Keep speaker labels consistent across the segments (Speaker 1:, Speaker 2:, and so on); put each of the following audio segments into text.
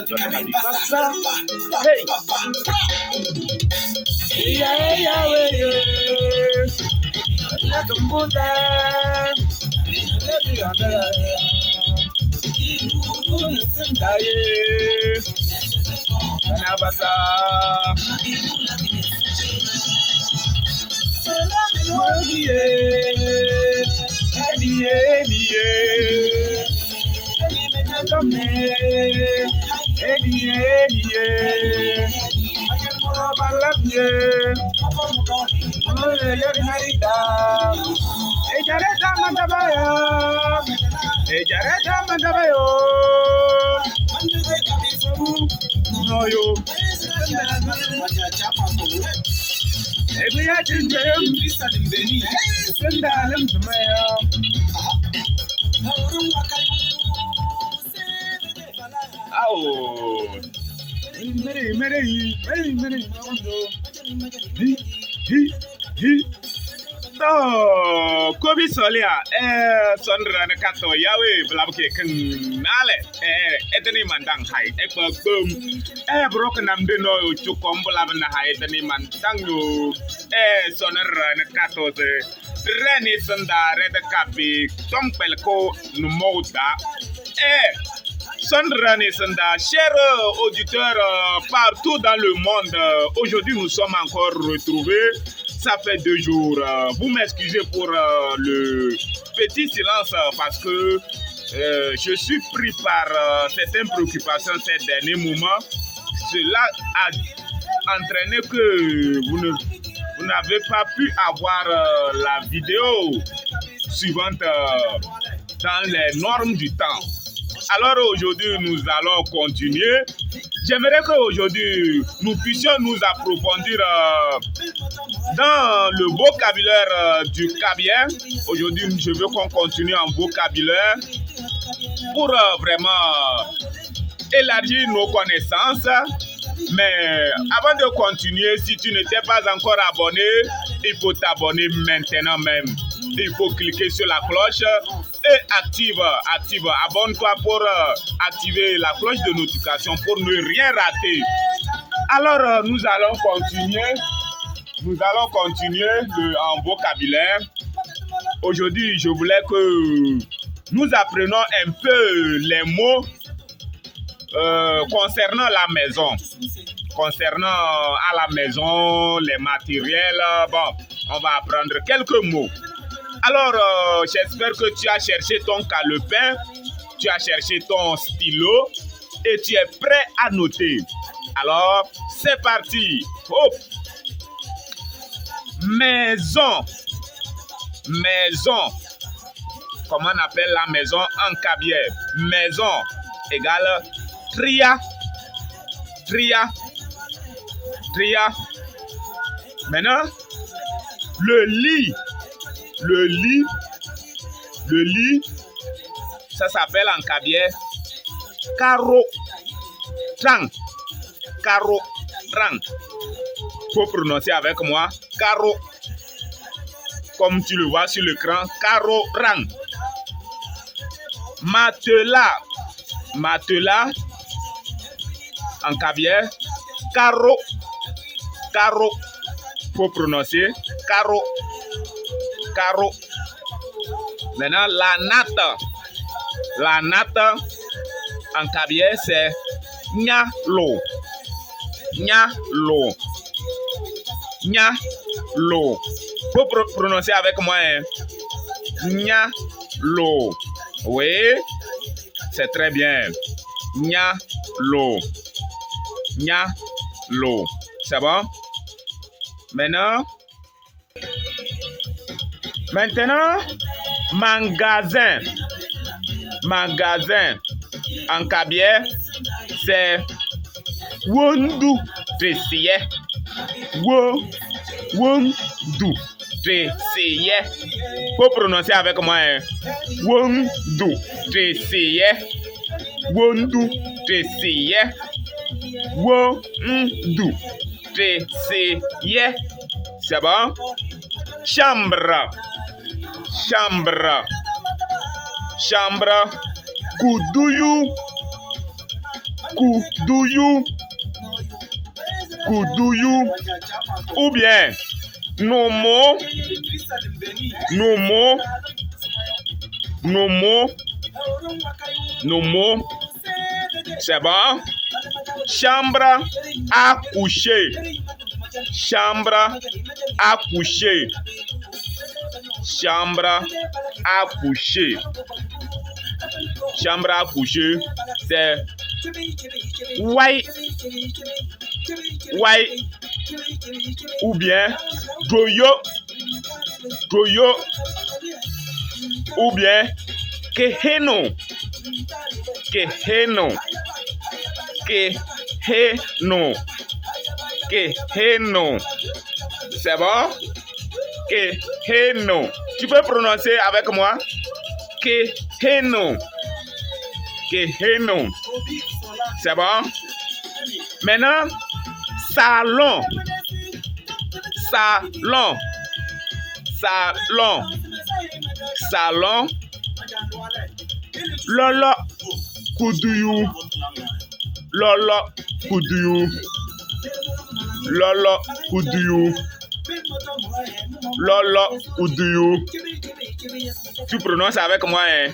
Speaker 1: Hey. Kobi solia sondra na kato yawe blabke kan nale edeni mandang hai ekbum brok nam de no chukom blab na hai edeni mandang yo sonra na kato te reni sondare de kapi tompel ko no moda Sandra Sanda, chers auditeurs partout dans le monde, aujourd'hui nous sommes encore retrouvés. Ça fait 2 jours. Vous m'excusez pour le petit silence parce que je suis pris par certaines préoccupations ces derniers moments. Cela a entraîné que vous n'avez pas pu avoir la vidéo suivante dans les normes du temps. Alors aujourd'hui, nous allons continuer. J'aimerais qu'aujourd'hui, nous puissions nous approfondir dans le vocabulaire du kabien. Aujourd'hui, je veux qu'on continue en vocabulaire pour vraiment élargir nos connaissances. Mais avant de continuer, si tu n'étais pas encore abonné, il faut t'abonner maintenant même. Il faut cliquer sur la cloche et active. Abonne-toi pour activer la cloche de notification pour ne rien rater. Alors, nous allons continuer en vocabulaire. Aujourd'hui, je voulais que nous apprenions un peu les mots concernant la maison. Concernant à la maison, les matériels, bon, on va apprendre quelques mots. Alors, j'espère que tu as cherché ton calepin, tu as cherché ton stylo et tu es prêt à noter. Alors, c'est parti. Hop. Maison. Maison. Comment on appelle la maison en kabylie? Maison égale tria. Tria. Tria. Maintenant, le lit. Le lit, ça s'appelle en kabylie carreau trang. Carreau trang. Faut prononcer avec moi carreau. Comme tu le vois sur l'écran, carreau rang. Matelas. Matelas en kabylie carreau. Carreau. Faut prononcer carreau. Carreau. Maintenant, la natte. La natte en kabylie, c'est nyalo. Nyalo. Nyalo. Faut prononcer avec moi. Nyalo. Oui, c'est très bien. Nyalo. Nyalo. C'est bon? Maintenant, magasin. Magasin en kabylie, c'est wondu tresiye. Wondu tresiye. Faut prononcer avec moi. Wondu tresiye. Wondu tresiye. Wondu tresiye. C'est bon? Chambre. Chambre. Chambre. Kuduyu. Koudouyou. Koudouyou. Ou bien Nomo. Nomo. Nomo. Nomo. C'est bon? Chambre à coucher. Chambre à coucher. Chambre à coucher. Chambre à coucher, c'est ouais. Ouais. Ou bien Doyo. Doyo. Ou bien Keheno. Keheno. Keheno. Keheno. C'est bon? Keheno. Tu peux prononcer avec moi? Keheno. Keheno. C'est bon? Maintenant, salon. Salon. Salon. Salon. Lolo. Koudouyou. Lolo. Koudouyou. Lolo. Koudouyou. Lolo. Koudouyou. Tu prononces avec moi, hein?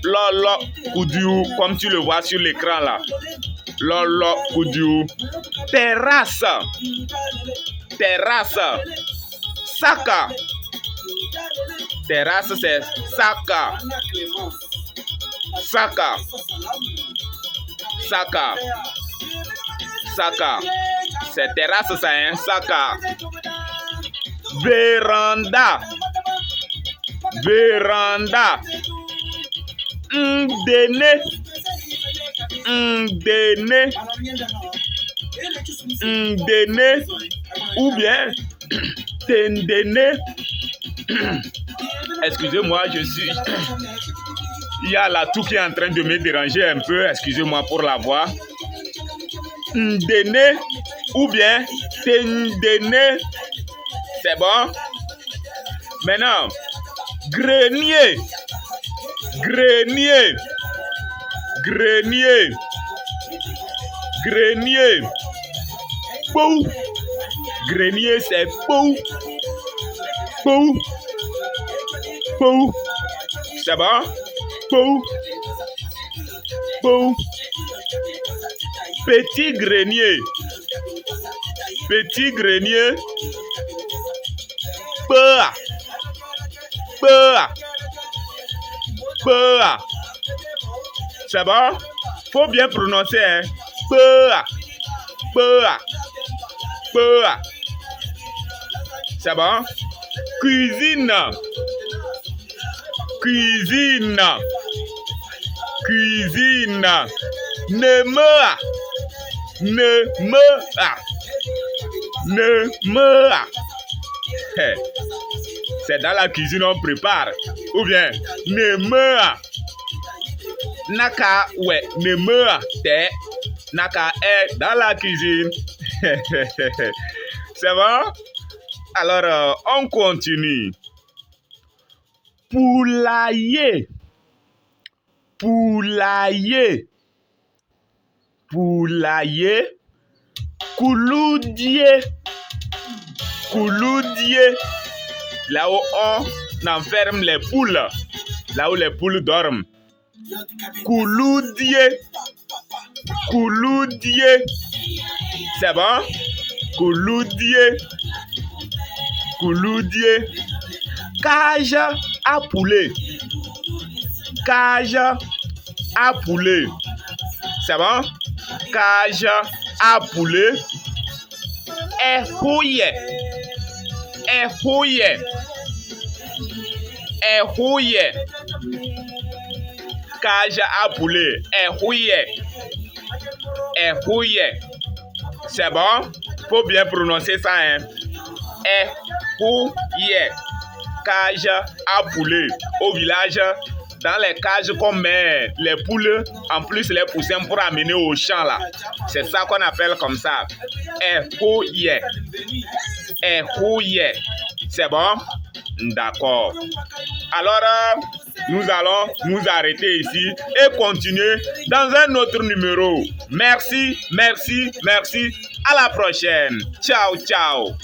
Speaker 1: Lolo. Koudouyou, comme tu le vois sur l'écran là. Lolo. Koudouyou. Terrasse. Terrasse. Saka. Terrasse, c'est Saka. Saka. Saka. Saka. C'est terrasse, ça, hein? Saka. Véranda. Véranda. Ndene. Ndene. Ndene. Ou bien Tendene. Excusez-moi, je suis... Il y a la toux qui est en train de me déranger un peu. Excusez-moi pour la voix. Ndene ou bien Tendene. C'est bon? Maintenant, grenier. Grenier. Grenier. Grenier. Pou. Grenier, c'est pou. Pou. Pou. C'est bon? Pou. Pou. Petit grenier. Petit grenier. Peur. Peur. Peur. C'est bon? Faut bien prononcer, hein? Peur. Peur. Peur. C'est bon? Cuisine. Cuisine. Cuisine. Ne me. Ne me. Ne me. C'est dans la cuisine on prépare. Ou bien, ne me. Naka, ouais, ne me. Te. Naka est dans la cuisine. C'est bon? Alors, on continue. Poulailler. Poulailler. Poulailler. Couloudier. Couloudier. Là où on enferme les poules. Là où les poules dorment. Couloudier. Couloudier. C'est bon? Couloudier. Couloudier. Cage à poulet. Cage à poulet. C'est bon? Cage à poulet. Ehouye. Ehouye. Ehouye. Cage à poulet. Ehouye. Ehouye. C'est bon? Faut bien prononcer ça, hein? Ehouye. Cage à poulet. Au village, dans les cages qu'on met les poules, en plus les poussins pour amener au champ là. C'est ça qu'on appelle comme ça. Ehouye. Ehouye. C'est bon? D'accord. Alors, nous allons nous arrêter ici et continuer dans un autre numéro. Merci, merci, merci. À la prochaine. Ciao, ciao.